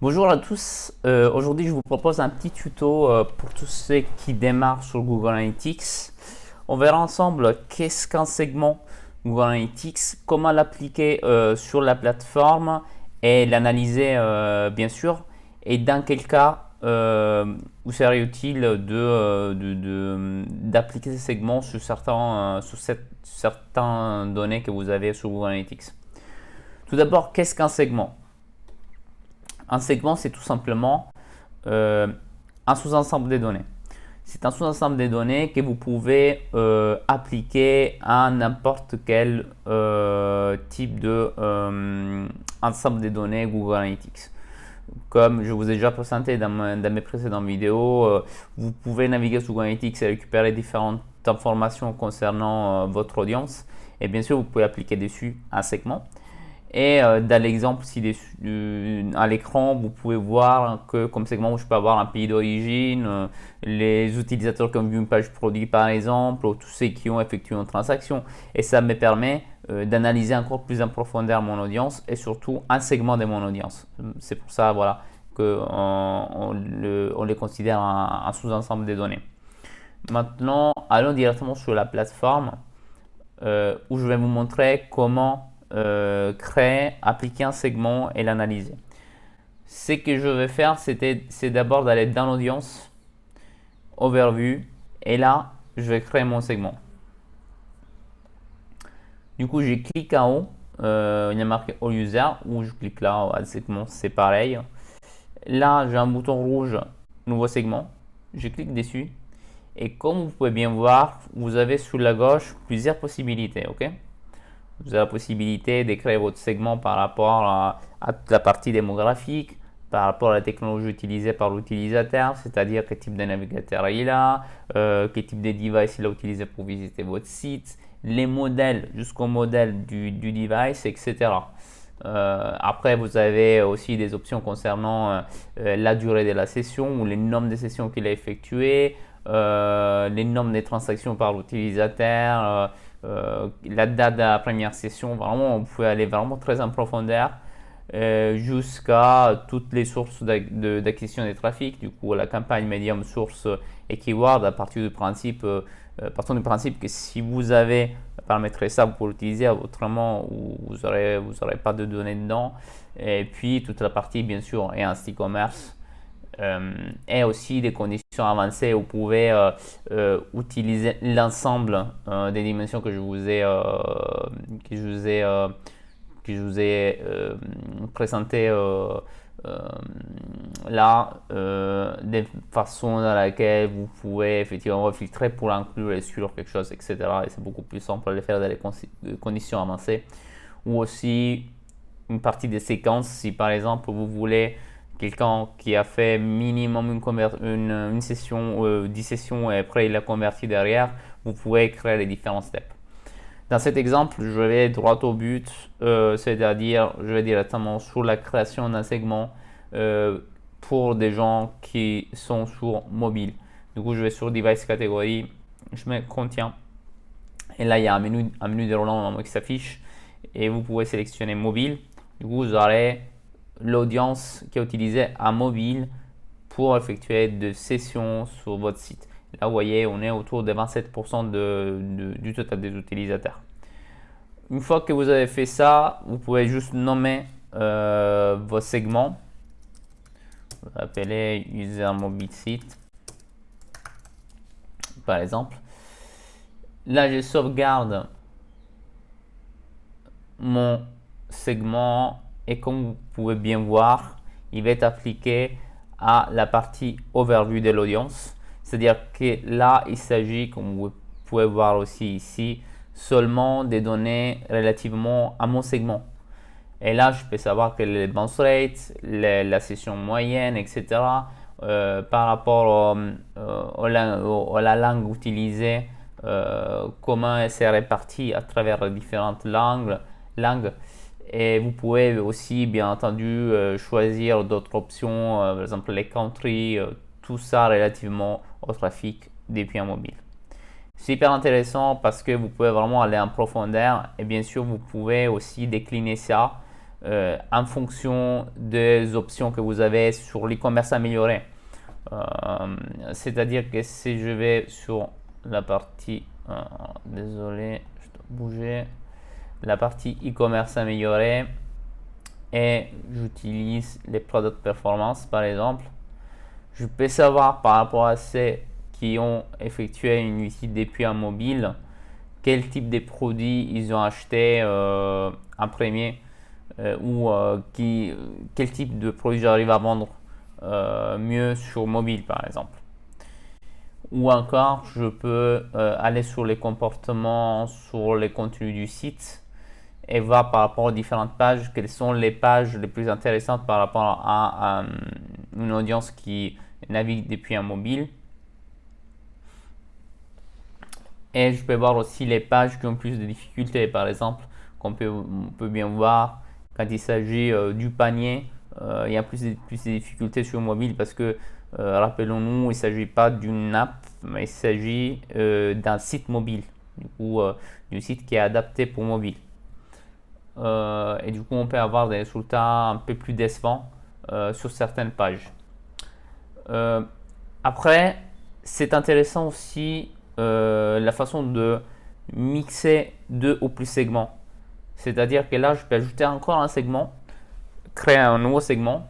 Bonjour à tous, aujourd'hui je vous propose un petit tuto pour tous ceux qui démarrent sur Google Analytics. On verra ensemble qu'est-ce qu'un segment Google Analytics, comment l'appliquer sur la plateforme et l'analyser bien sûr, et dans quel cas où serait utile d'appliquer ces segments sur certaines données que vous avez sur Google Analytics. Tout d'abord, qu'est-ce qu'un segment? Un segment, c'est tout simplement un sous-ensemble des données. C'est un sous-ensemble des données que vous pouvez appliquer à n'importe quel type de ensemble des données Google Analytics. Comme je vous ai déjà présenté dans mes précédentes vidéos, vous pouvez naviguer sur Google Analytics et récupérer différentes informations concernant votre audience. Et bien sûr, vous pouvez appliquer dessus un segment. Et dans l'exemple à l'écran, vous pouvez voir que comme segment, je peux avoir un pays d'origine, les utilisateurs qui ont vu une page produit par exemple, ou tous ceux qui ont effectué une transaction. Et ça me permet d'analyser encore plus en profondeur mon audience et surtout un segment de mon audience. C'est pour ça voilà, qu'on les considère un sous-ensemble des données. Maintenant, allons directement sur la plateforme où je vais vous montrer comment créer, appliquer un segment et l'analyser. Ce que je vais faire, c'est d'abord d'aller dans l'audience, overview, et là, je vais créer mon segment. Du coup, je clique en haut, il y a marqué All User, ou je clique là, à segment, c'est pareil. Là, j'ai un bouton rouge, nouveau segment, je clique dessus, et comme vous pouvez bien voir, vous avez sur la gauche plusieurs possibilités, ok? Vous avez la possibilité de créer votre segment par rapport à la partie démographique, par rapport à la technologie utilisée par l'utilisateur, c'est-à-dire quel type de navigateur il a, quel type de device il a utilisé pour visiter votre site, les modèles jusqu'au modèle du device, etc. Après, vous avez aussi des options concernant la durée de la session ou les nombres de sessions qu'il a effectuées, les nombres de transactions par l'utilisateur, la date de la première session. Vraiment, vous pouvez aller vraiment très en profondeur jusqu'à toutes les sources d'acquisition des trafics. Du coup, la campagne medium, source et keyword à partir du principe, partons du principe que si vous avez paramétré ça, vous pouvez l'utiliser, autrement vous n'aurez pas de données dedans. Et puis toute la partie bien sûr est un e-commerce et aussi des conditions avancées où vous pouvez utiliser l'ensemble des dimensions que je vous ai présenté là, des façons dans lesquelles vous pouvez effectivement filtrer pour inclure et exclure quelque chose, etc. Et c'est beaucoup plus simple de le faire dans les conditions avancées. Ou aussi une partie des séquences, si par exemple vous voulez quelqu'un qui a fait minimum une session, 10 sessions et après il a converti derrière, vous pouvez créer les différents steps. Dans cet exemple, je vais droit au but, c'est-à-dire je vais directement sur la création d'un segment pour des gens qui sont sur mobile. Du coup, je vais sur Device Category, je mets Contient, et là il y a un menu déroulant qui s'affiche, et vous pouvez sélectionner mobile. Du coup, vous aurez l'audience qui est utilisée à mobile pour effectuer des sessions sur votre site. Là, vous voyez, on est autour de 27% du total des utilisateurs. Une fois que vous avez fait ça, vous pouvez juste nommer vos segments. Vous appelez User Mobile Site, par exemple. Là, je sauvegarde mon segment et comme vous pouvez bien voir, il va être appliqué à la partie overview de l'audience. C'est-à-dire que là, il s'agit, comme vous pouvez voir aussi ici, seulement des données relativement à mon segment. Et là, je peux savoir quelle est le bounce rate, la session moyenne, etc. Par rapport à la langue utilisée, comment elle s'est répartie à travers les différentes langues. Et vous pouvez aussi, bien entendu, choisir d'autres options, par exemple les countries, tout ça relativement au trafic depuis un mobile. C'est hyper intéressant parce que vous pouvez vraiment aller en profondeur et bien sûr vous pouvez aussi décliner ça en fonction des options que vous avez sur l'e-commerce amélioré. C'est-à-dire que si je vais sur la partie, désolé, je dois bouger, la partie e-commerce amélioré et j'utilise les product performance par exemple, je peux savoir par rapport à ceux qui ont effectué une visite depuis un mobile, quel type de produits ils ont acheté en premier ou quel type de produit j'arrive à vendre mieux sur mobile par exemple. Ou encore, je peux aller sur les comportements, sur les contenus du site et voir par rapport aux différentes pages quelles sont les pages les plus intéressantes par rapport à une audience qui navigue depuis un mobile. Et je peux voir aussi les pages qui ont plus de difficultés. Par exemple, on peut bien voir quand il s'agit du panier, il y a plus de difficultés sur mobile parce que, rappelons-nous, il ne s'agit pas d'une app, mais il s'agit d'un site mobile, du coup, du site qui est adapté pour mobile. Et du coup, on peut avoir des résultats un peu plus décevants sur certaines pages. Après, c'est intéressant aussi la façon de mixer deux ou plus segments. C'est-à-dire que là, je peux ajouter encore un segment, créer un nouveau segment.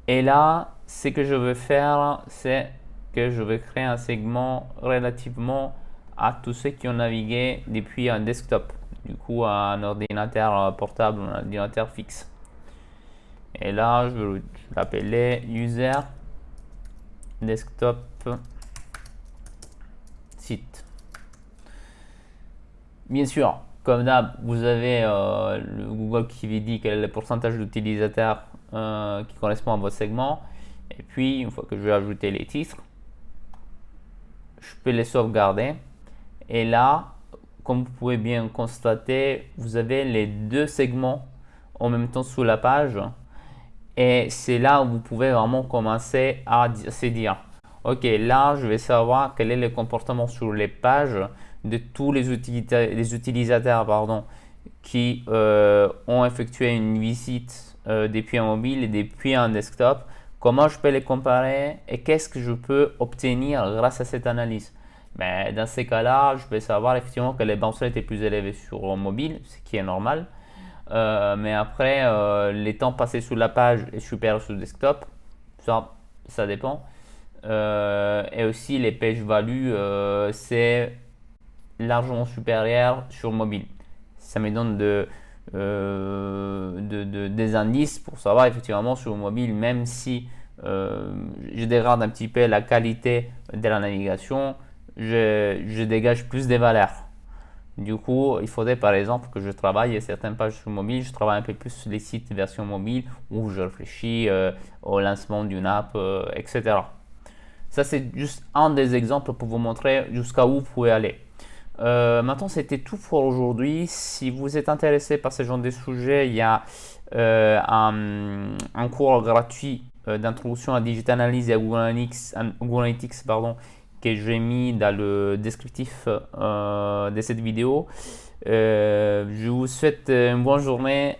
Et là, ce que je veux faire, c'est que je vais créer un segment relativement à tous ceux qui ont navigué depuis un desktop, du coup un ordinateur portable, un ordinateur fixe. Et là, je vais l'appeler user desktop site. Bien sûr, comme d'hab, vous avez le Google qui vous dit quel est le pourcentage d'utilisateurs qui correspond à votre segment. Et puis, une fois que je vais ajouter les titres, je peux les sauvegarder. Et là, comme vous pouvez bien constater, vous avez les deux segments en même temps sous la page. Et c'est là où vous pouvez vraiment commencer à se dire, ok, là, je vais savoir quel est le comportement sur les pages de tous les utilisateurs qui ont effectué une visite depuis un mobile et depuis un desktop. Comment je peux les comparer et qu'est-ce que je peux obtenir grâce à cette analyse? Mais dans ces cas-là, je peux savoir effectivement que les bounce rates étaient plus élevées sur mobile, ce qui est normal. Mais après, les temps passés sur la page est supérieur sur le desktop. Ça dépend. Et aussi les page value, c'est largement supérieur sur mobile. Ça me donne des indices pour savoir effectivement sur mobile, même si je dégrade un petit peu la qualité de la navigation, je dégage plus des valeurs. Du coup, il faudrait par exemple que je travaille certaines pages sur mobile, je travaille un peu plus sur les sites version mobile où je réfléchis au lancement d'une app, etc. Ça, c'est juste un des exemples pour vous montrer jusqu'à où vous pouvez aller. Maintenant, c'était tout pour aujourd'hui. Si vous êtes intéressé par ce genre de sujet, il y a un cours gratuit d'introduction à Digital Analysis et à Google Analytics, que j'ai mis dans le descriptif de cette vidéo. Je vous souhaite une bonne journée.